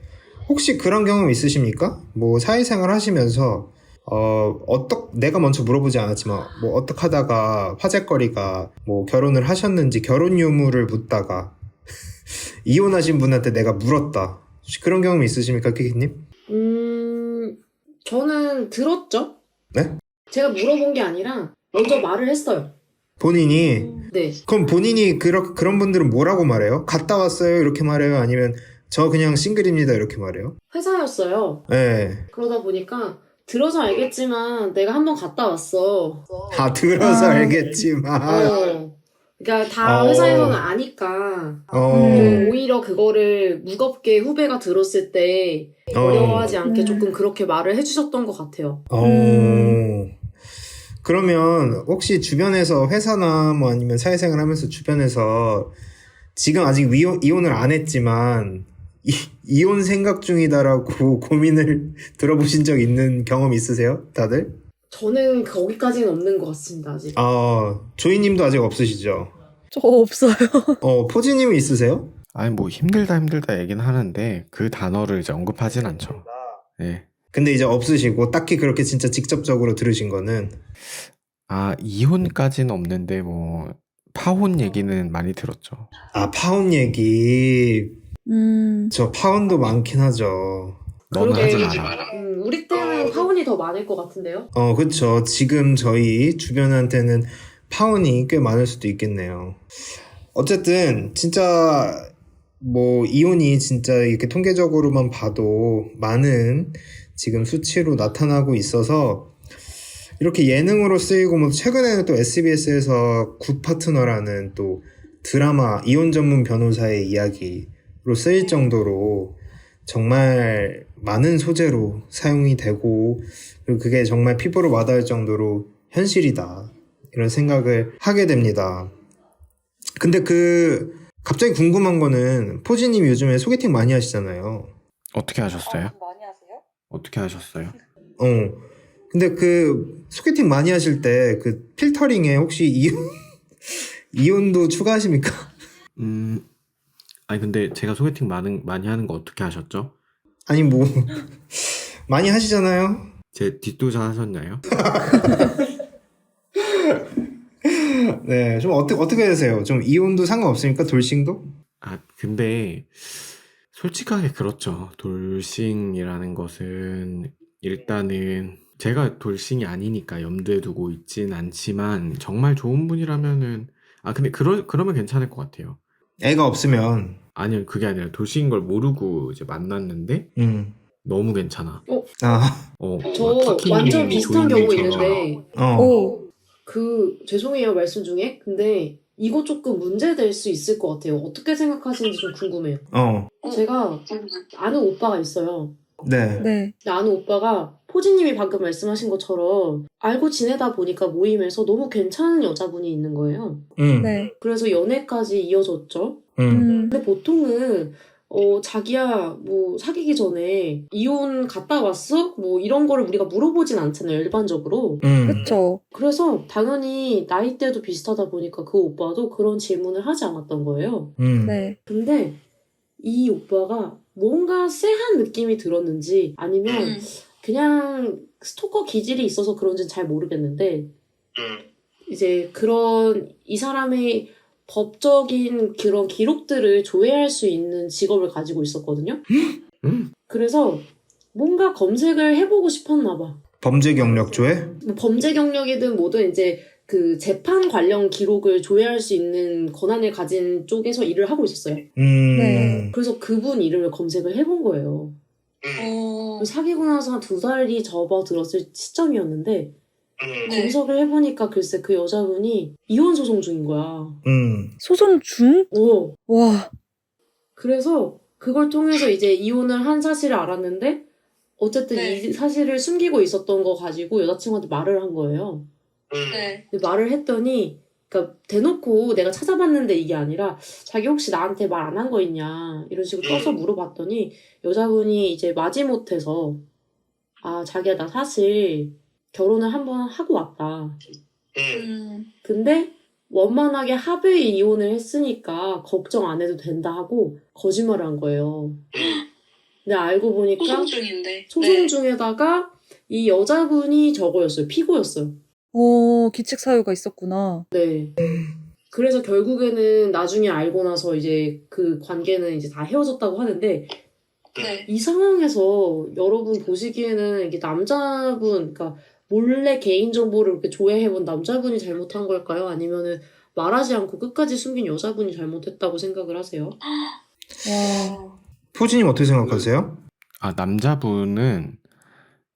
[SPEAKER 2] 혹시 그런 경험 있으십니까? 뭐 사회생활 하시면서 내가 먼저 물어보지 않았지만 뭐 어떻게 하다가 화제거리가 뭐 결혼을 하셨는지 결혼 유무를 묻다가 이혼하신 분한테 내가 물었다. 혹시 그런 경험 있으십니까, 키키님?
[SPEAKER 7] 저는 들었죠.
[SPEAKER 2] 네?
[SPEAKER 7] 제가 물어본 게 아니라 먼저 말을 했어요.
[SPEAKER 2] 본인이?
[SPEAKER 7] 네.
[SPEAKER 2] 그럼 본인이 그런 분들은 뭐라고 말해요? 갔다 왔어요? 이렇게 말해요? 아니면 저 그냥 싱글입니다. 이렇게 말해요?
[SPEAKER 7] 회사였어요.
[SPEAKER 2] 네.
[SPEAKER 7] 그러다 보니까 들어서 알겠지만 내가 한번 갔다 왔어.
[SPEAKER 2] 다 들어서 알겠지만.
[SPEAKER 7] 그러니까 다 회사에서는 아니까 좀 오히려 그거를 무겁게 후배가 들었을 때 어려워하지 않게 조금 그렇게 말을 해주셨던 것 같아요.
[SPEAKER 2] 그러면 혹시 주변에서 회사나 뭐 아니면 사회생활 하면서 주변에서 지금 아직 이혼을 안 했지만 이혼 생각 중이다라고 고민을 들어보신 적 있는 경험 있으세요? 다들?
[SPEAKER 7] 저는 거기까지는 없는 것 같습니다, 아직.
[SPEAKER 2] 조이님도 아직 없으시죠?
[SPEAKER 3] 저 없어요.
[SPEAKER 2] 포지님은 있으세요?
[SPEAKER 4] 아니 뭐 힘들다 얘기는 하는데 그 단어를 이제 언급하진 않죠. 네.
[SPEAKER 2] 근데 이제 없으시고 딱히 그렇게 진짜 직접적으로 들으신 거는
[SPEAKER 4] 이혼까지는 없는데 뭐 파혼 얘기는 많이 들었죠.
[SPEAKER 2] 파혼 얘기. 저 파혼도 많긴 하죠.
[SPEAKER 4] 너는
[SPEAKER 7] 그러게.
[SPEAKER 4] 하지 마라.
[SPEAKER 7] 우리 때는 파혼이 더 많을 것 같은데요?
[SPEAKER 2] 그쵸. 지금 저희 주변한테는 파혼이 꽤 많을 수도 있겠네요. 어쨌든 진짜 뭐 이혼이 진짜 이렇게 통계적으로만 봐도 많은 지금 수치로 나타나고 있어서 이렇게 예능으로 쓰이고 뭐 최근에는 또 SBS에서 굿파트너라는 또 드라마 이혼 전문 변호사의 이야기로 쓰일 정도로 정말 많은 소재로 사용이 되고 그리고 그게 정말 피부로 와닿을 정도로 현실이다 이런 생각을 하게 됩니다. 근데 갑자기 궁금한 거는 포지님 요즘에 소개팅 많이 하시잖아요.
[SPEAKER 4] 어떻게 하셨어요?
[SPEAKER 3] 많이 하세요?
[SPEAKER 4] 어떻게 하셨어요?
[SPEAKER 2] 근데 소개팅 많이 하실 때 필터링에 혹시 이혼도 추가하십니까?
[SPEAKER 4] 아니 근데 제가 소개팅 많이 하는 거 어떻게 하셨죠?
[SPEAKER 2] 아니 뭐 많이 하시잖아요.
[SPEAKER 4] 제 뒷조사 하셨나요?
[SPEAKER 2] 네, 좀 어떻게 되세요? 좀 이혼도 상관없습니까? 돌싱도?
[SPEAKER 4] 근데 솔직하게 그렇죠. 돌싱이라는 것은 일단은 제가 돌싱이 아니니까 염두에 두고 있진 않지만 정말 좋은 분이라면은 근데 그러면 괜찮을 것 같아요.
[SPEAKER 2] 애가 없으면.
[SPEAKER 4] 아니요, 그게 아니라 돌싱인 걸 모르고 이제 만났는데
[SPEAKER 2] 음.
[SPEAKER 4] 너무 괜찮아.
[SPEAKER 2] 아.
[SPEAKER 7] 저
[SPEAKER 4] 막
[SPEAKER 7] 완전 비슷한 경우
[SPEAKER 4] 조이님처럼.
[SPEAKER 7] 있는데
[SPEAKER 3] 오.
[SPEAKER 7] 죄송해요 말씀 중에. 근데 이거 조금 문제될 수 있을 것 같아요. 어떻게 생각하시는지 좀 궁금해요. 제가 아는 오빠가 있어요.
[SPEAKER 2] 네.
[SPEAKER 3] 네.
[SPEAKER 7] 근데 아는 오빠가 포지님이 방금 말씀하신 것처럼 알고 지내다 보니까 모임에서 너무 괜찮은 여자분이 있는 거예요.
[SPEAKER 3] 네.
[SPEAKER 7] 그래서 연애까지 이어졌죠. 근데 보통은 자기야 뭐 사귀기 전에 이혼 갔다 왔어? 뭐 이런 거를 우리가 물어보진 않잖아요, 일반적으로.
[SPEAKER 3] 그쵸.
[SPEAKER 7] 그래서 당연히 나이대도 비슷하다 보니까 그 오빠도 그런 질문을 하지 않았던 거예요.
[SPEAKER 3] 네.
[SPEAKER 7] 근데 이 오빠가 뭔가 쎄한 느낌이 들었는지 아니면 그냥 스토커 기질이 있어서 그런지는 잘 모르겠는데 이제 그런 이 사람의 법적인 그런 기록들을 조회할 수 있는 직업을 가지고 있었거든요. 그래서 뭔가 검색을 해보고 싶었나 봐.
[SPEAKER 2] 범죄 경력 조회?
[SPEAKER 7] 뭐 범죄 경력이든 뭐든 이제 그 재판 관련 기록을 조회할 수 있는 권한을 가진 쪽에서 일을 하고 있었어요.
[SPEAKER 3] 네.
[SPEAKER 7] 그래서 그분 이름을 검색을 해본 거예요. 사귀고 나서 한 2달이 접어들었을 시점이었는데 검색을 해보니까 글쎄 그 여자분이 이혼 소송 중인 거야.
[SPEAKER 3] 소송 중?
[SPEAKER 7] 와. 그래서 그걸 통해서 이제 이혼을 한 사실을 알았는데 어쨌든 이 사실을 숨기고 있었던 거 가지고 여자친구한테 말을 한 거예요. 근데 말을 했더니 그러니까 대놓고 내가 찾아봤는데 이게 아니라 자기 혹시 나한테 말 안 한 거 있냐 이런 식으로 떠서 물어봤더니 여자분이 이제 마지못해서 자기야 나 사실 결혼을 한번 하고 왔다. 근데 원만하게 합의 이혼을 했으니까 걱정 안 해도 된다 하고 거짓말을 한 거예요. 근데 알고 보니까
[SPEAKER 6] 소송 중인데.
[SPEAKER 7] 소송 중에다가 이 여자분이 저거였어요. 피고였어요.
[SPEAKER 3] 기칙 사유가 있었구나.
[SPEAKER 7] 네. 그래서 결국에는 나중에 알고 나서 이제 그 관계는 이제 다 헤어졌다고 하는데 이 상황에서 여러분 보시기에는 이게 남자분, 그러니까 몰래 개인정보를 이렇게 조회해본 남자분이 잘못한 걸까요? 아니면은 말하지 않고 끝까지 숨긴 여자분이 잘못했다고 생각을 하세요?
[SPEAKER 3] 와.
[SPEAKER 2] 포지님 어떻게 생각하세요?
[SPEAKER 4] 남자분은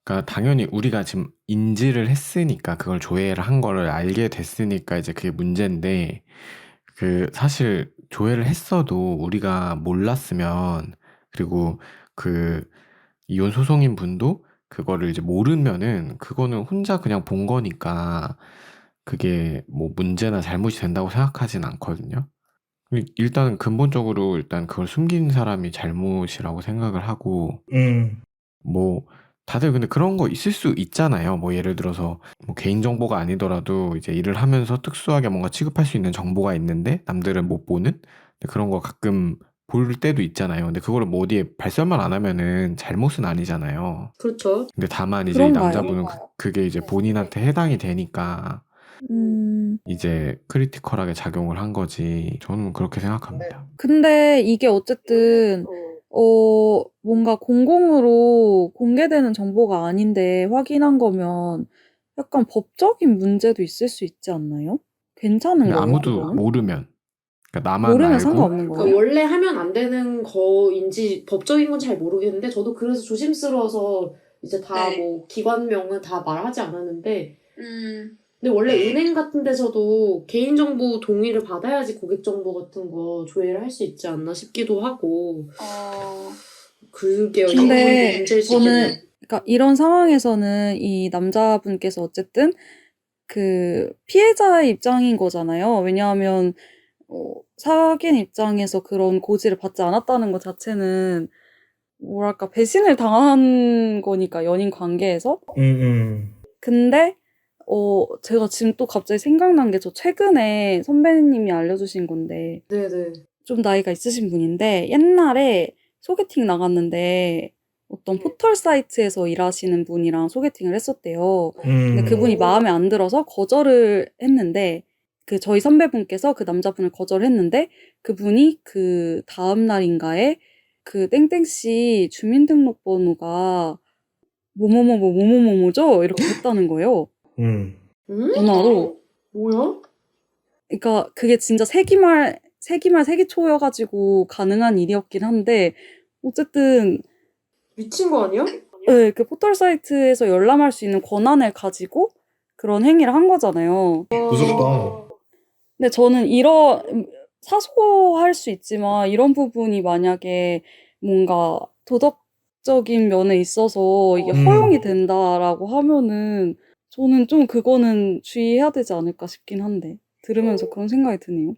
[SPEAKER 4] 그러니까 당연히 우리가 지금 인지를 했으니까 그걸 조회를 한 거를 알게 됐으니까 이제 그게 문제인데 사실 조회를 했어도 우리가 몰랐으면 그리고 그 이혼 소송인 분도 그거를 이제 모르면은 그거는 혼자 그냥 본 거니까 그게 뭐 문제나 잘못이 된다고 생각하진 않거든요. 일단 근본적으로 일단 그걸 숨긴 사람이 잘못이라고 생각을 하고 뭐 다들 근데 그런 거 있을 수 있잖아요. 뭐 예를 들어서 뭐 개인정보가 아니더라도 이제 일을 하면서 특수하게 뭔가 취급할 수 있는 정보가 있는데 남들은 못 보는 근데 그런 거 가끔 볼 때도 있잖아요. 근데 그거를 뭐 어디에 발설만 안 하면은 잘못은 아니잖아요.
[SPEAKER 7] 그렇죠.
[SPEAKER 4] 근데 다만 이제 이
[SPEAKER 3] 그런가요?
[SPEAKER 4] 남자분은 그게 이제 본인한테 해당이 되니까 이제 크리티컬하게 작용을 한 거지. 저는 그렇게 생각합니다.
[SPEAKER 3] 근데 이게 어쨌든 뭔가 공공으로 공개되는 정보가 아닌데 확인한 거면 약간 법적인 문제도 있을 수 있지 않나요? 괜찮은
[SPEAKER 4] 근데
[SPEAKER 3] 거예요,
[SPEAKER 4] 아무도
[SPEAKER 3] 그거는?
[SPEAKER 4] 모르면 그러니까 나만
[SPEAKER 3] 모르면
[SPEAKER 4] 알고
[SPEAKER 3] 상관없는
[SPEAKER 7] 그러니까
[SPEAKER 3] 거예요?
[SPEAKER 7] 원래 하면 안 되는 거인지 법적인 건 잘 모르겠는데 저도 그래서 조심스러워서 이제 다 뭐 기관명은 다 말하지 않았는데 근데 원래 은행 같은 데서도 개인정보 동의를 받아야지 고객정보 같은 거 조회를 할 수 있지 않나 싶기도 하고 그게
[SPEAKER 3] 근데
[SPEAKER 7] 문제일 수 있겠네요.
[SPEAKER 3] 그러니까 이런 상황에서는 이 남자분께서 어쨌든 그 피해자의 입장인 거잖아요. 왜냐하면 사귄 입장에서 그런 고지를 받지 않았다는 것 자체는 뭐랄까 배신을 당한 거니까 연인 관계에서. 근데 제가 지금 또 갑자기 생각난 게 저 최근에 선배님이 알려주신 건데
[SPEAKER 7] 네네.
[SPEAKER 3] 좀 나이가 있으신 분인데 옛날에 소개팅 나갔는데 어떤 포털 사이트에서 일하시는 분이랑 소개팅을 했었대요. 근데 그분이 마음에 안 들어서 거절을 했는데 저희 선배분께서 그 남자분을 거절했는데 그분이 그 다음 날인가에 그 땡땡씨 주민등록번호가 뭐뭐뭐뭐뭐뭐죠? 이렇게 했다는 거예요.
[SPEAKER 2] 음.
[SPEAKER 7] 응?
[SPEAKER 3] 전화로.
[SPEAKER 7] 뭐야?
[SPEAKER 3] 그러니까 그게 진짜 세기초여가지고 가능한 일이었긴 한데 어쨌든
[SPEAKER 7] 미친 거 아니야?
[SPEAKER 3] 네, 그 포털 사이트에서 열람할 수 있는 권한을 가지고 그런 행위를 한 거잖아요.
[SPEAKER 2] 무섭다.
[SPEAKER 3] 근데 저는 사소할 수 있지만 이런 부분이 만약에 뭔가 도덕적인 면에 있어서 이게 허용이 된다라고 하면은 저는 좀 그거는 주의해야 되지 않을까 싶긴 한데 들으면서 그런 생각이 드네요.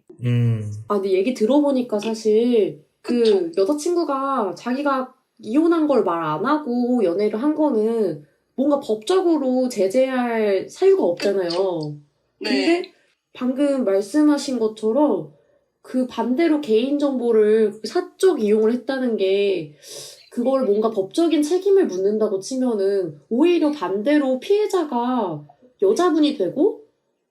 [SPEAKER 7] 아, 근데 얘기 들어보니까 사실 그 여자친구가 자기가 이혼한 걸 말 안 하고 연애를 한 거는 뭔가 법적으로 제재할 사유가 없잖아요. 근데 방금 말씀하신 것처럼 그 반대로 개인정보를 사적 이용을 했다는 게 그걸 뭔가 법적인 책임을 묻는다고 치면은 오히려 반대로 피해자가 여자분이 되고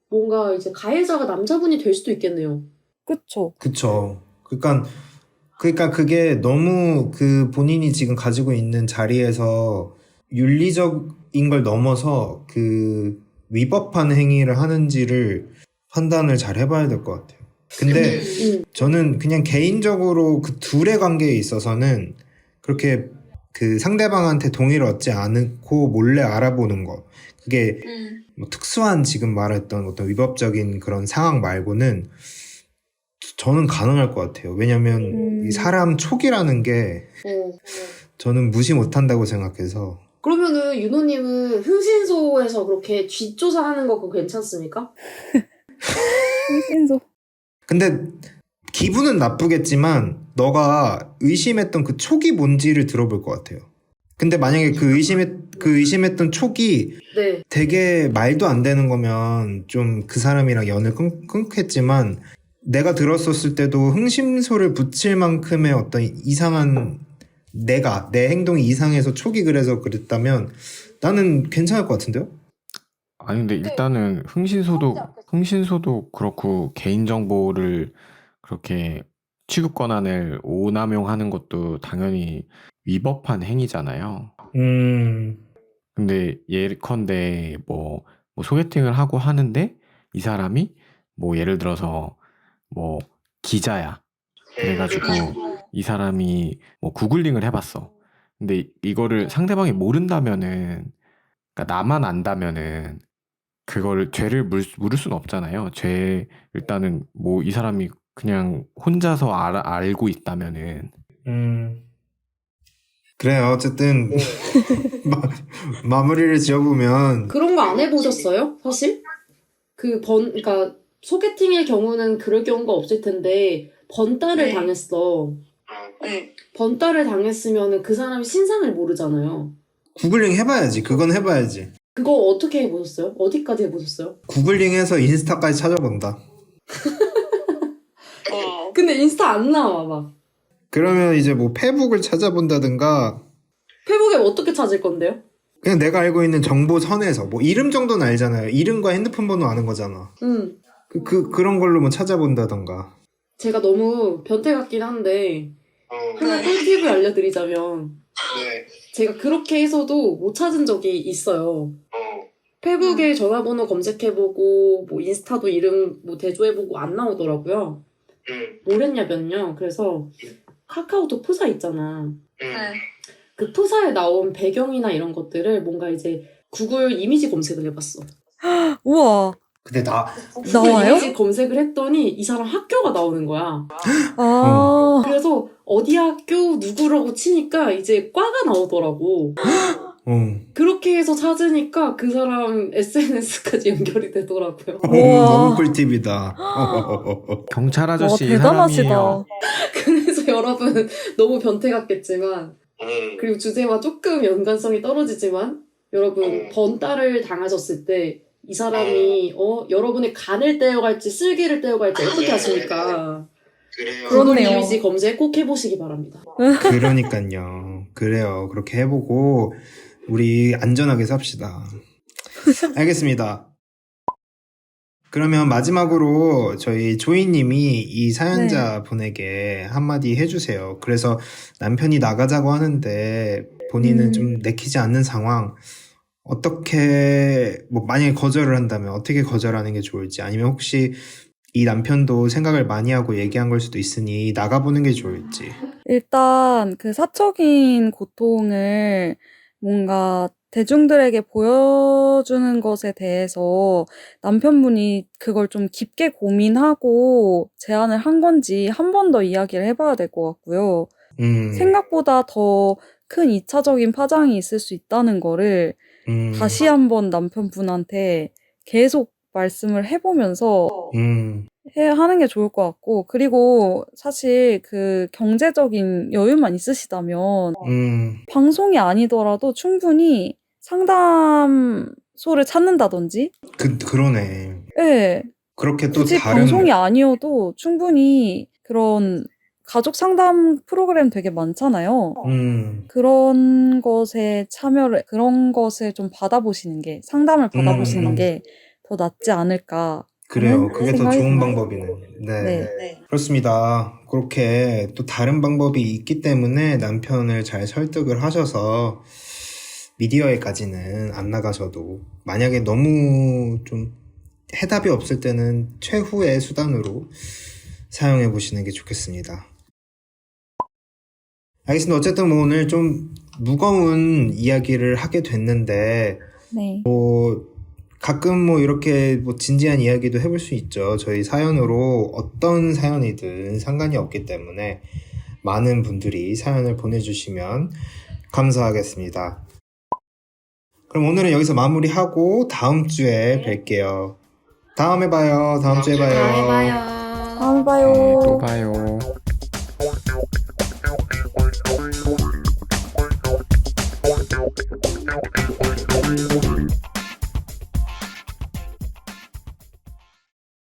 [SPEAKER 7] 뭔가 이제 가해자가 남자분이 될 수도 있겠네요.
[SPEAKER 3] 그쵸?
[SPEAKER 2] 그쵸. 그러니까 그게 너무 그 본인이 지금 가지고 있는 자리에서 윤리적인 걸 넘어서 그 위법한 행위를 하는지를 판단을 잘 해봐야 될 것 같아요. 근데 저는 그냥 개인적으로 그 둘의 관계에 있어서는 그렇게 그 상대방한테 동의를 얻지 않고 몰래 알아보는 거, 그게 뭐 특수한 지금 말했던 어떤 위법적인 그런 상황 말고는 저는 가능할 것 같아요. 왜냐면 이 사람 촉이라는 게 저는 무시 못한다고 생각해서.
[SPEAKER 7] 그러면은 윤호님은 흥신소에서 그렇게 뒷조사하는 거 그거 괜찮습니까?
[SPEAKER 3] 흥신소.
[SPEAKER 2] 근데 기분은 나쁘겠지만 너가 의심했던 그 촉이 뭔지를 들어볼 것 같아요. 근데 만약에 그 의심했던 촉이
[SPEAKER 7] 네.
[SPEAKER 2] 되게 말도 안 되는 거면 좀 그 사람이랑 연을 끊겠지만 내가 들었었을 때도 흥심소를 붙일 만큼의 어떤 이상한 내 행동이 이상해서 촉이 그래서 그랬다면 나는 괜찮을 것 같은데요?
[SPEAKER 4] 아니 근데 일단은 흥신소도 그렇고 개인정보를 그렇게 취급 권한을 오남용하는 것도 당연히 위법한 행위잖아요. 근데 예컨대 뭐 소개팅을 하고 하는데 이 사람이 뭐 예를 들어서 뭐 기자야. 그래가지고 이 사람이 뭐 구글링을 해봤어. 근데 이거를 상대방이 모른다면은, 그러니까 나만 안다면은 그걸 죄를 물을 수는 없잖아요. 일단은 뭐 이 사람이 그냥 혼자서 알고 있다면은.
[SPEAKER 2] 그래요. 어쨌든 마무리를 지어보면
[SPEAKER 7] 그런 거 안 해보셨어요? 사실? 그러니까 소개팅의 경우는 그럴 경우가 없을 텐데 번따를 당했어. 번따를 당했으면은 그 사람이 신상을 모르잖아요.
[SPEAKER 2] 구글링 해봐야지. 그건 해봐야지.
[SPEAKER 7] 그거 어떻게 해보셨어요? 어디까지 해보셨어요?
[SPEAKER 2] 구글링해서 인스타까지 찾아본다.
[SPEAKER 7] 근데 인스타 안 나와 막.
[SPEAKER 2] 그러면 이제 뭐 페북을 찾아본다든가
[SPEAKER 7] 페북에 어떻게 찾을 건데요?
[SPEAKER 2] 그냥 내가 알고 있는 정보 선에서 뭐 이름 정도는 알잖아요. 이름과 핸드폰 번호 아는 거잖아. 그런 걸로 뭐 찾아본다던가.
[SPEAKER 7] 제가 너무 변태 같긴 한데 하나 꿀팁을 알려드리자면 제가 그렇게 해서도 못 찾은 적이 있어요. 페북에 전화번호 검색해보고 뭐 인스타도 이름 뭐 대조해보고 안 나오더라고요. 뭘 했냐면요. 그래서 카카오톡 프사 있잖아. 그 프사에 나온 배경이나 이런 것들을 뭔가 이제 구글 이미지 검색을 해봤어.
[SPEAKER 3] 우와.
[SPEAKER 2] 근데
[SPEAKER 3] 나와요?
[SPEAKER 7] 이미지 검색을 했더니 이 사람 학교가 나오는 거야. 그래서 어디 학교 누구라고 치니까 이제 과가 나오더라고. 그렇게 해서 찾으니까 그 사람 SNS까지 연결이 되더라고요.
[SPEAKER 2] 너무 꿀팁이다.
[SPEAKER 4] 경찰 아저씨
[SPEAKER 3] 대단하시다.
[SPEAKER 4] 사람이에요.
[SPEAKER 7] 그래서 여러분 너무 변태 같겠지만 그리고 주제와 조금 연관성이 떨어지지만 여러분 번따를 당하셨을 때 이 사람이 여러분의 간을 떼어갈지 쓸개를 떼어갈지 어떻게 하십니까? 구글 이미지 검색 꼭 해보시기 바랍니다.
[SPEAKER 2] 그러니까요. 그래요. 그렇게 해보고 우리 안전하게 삽시다. 알겠습니다. 그러면 마지막으로 저희 조이님이 이
[SPEAKER 3] 네.
[SPEAKER 2] 사연자분에게 한마디 해주세요. 그래서 남편이 나가자고 하는데 본인은 좀 내키지 않는 상황, 어떻게, 뭐, 만약에 거절을 한다면 어떻게 거절하는 게 좋을지, 아니면 혹시 이 남편도 생각을 많이 하고 얘기한 걸 수도 있으니 나가보는 게 좋을지.
[SPEAKER 3] 일단 그 사적인 고통을 뭔가 대중들에게 보여주는 것에 대해서 남편분이 그걸 좀 깊게 고민하고 제안을 한 건지 한 번 더 이야기를 해봐야 될 것 같고요. 생각보다 더 큰 2차적인 파장이 있을 수 있다는 거를 다시 한번 남편분한테 계속 말씀을 해보면서 하는 게 좋을 것 같고, 그리고 사실 그 경제적인 여유만 있으시다면 방송이 아니더라도 충분히 상담소를 찾는다든지,
[SPEAKER 2] 그러네.
[SPEAKER 3] 예,
[SPEAKER 2] 그렇게 또
[SPEAKER 3] 굳이
[SPEAKER 2] 다른,
[SPEAKER 3] 방송이 아니어도 충분히 그런 가족 상담 프로그램 되게 많잖아요. 그런 것에 그런 것을 좀 받아보시는 게, 상담을 받아보시는 게 더 낫지 않을까.
[SPEAKER 2] 그래요.
[SPEAKER 3] 하는
[SPEAKER 2] 그게 더
[SPEAKER 3] 생각이
[SPEAKER 2] 좋은
[SPEAKER 3] 드네요.
[SPEAKER 2] 방법이네. 네.
[SPEAKER 3] 네.
[SPEAKER 2] 그렇습니다. 그렇게 또 다른 방법이 있기 때문에 남편을 잘 설득을 하셔서 미디어에까지는 안 나가셔도, 만약에 너무 좀 해답이 없을 때는 최후의 수단으로 사용해 보시는 게 좋겠습니다. 알겠습니다. 어쨌든 뭐 오늘 좀 무거운 이야기를 하게 됐는데,
[SPEAKER 3] 네.
[SPEAKER 2] 가끔 뭐 이렇게 뭐 진지한 이야기도 해볼 수 있죠. 저희 사연으로 어떤 사연이든 상관이 없기 때문에 많은 분들이 사연을 보내주시면 감사하겠습니다. 그럼 오늘은 여기서 마무리하고 다음 주에 뵐게요. 다음에 봐요. 다음 주에 봐요.
[SPEAKER 5] 다음에 봐요.
[SPEAKER 3] 다음에 봐요.
[SPEAKER 4] 또 봐요.
[SPEAKER 6] 음.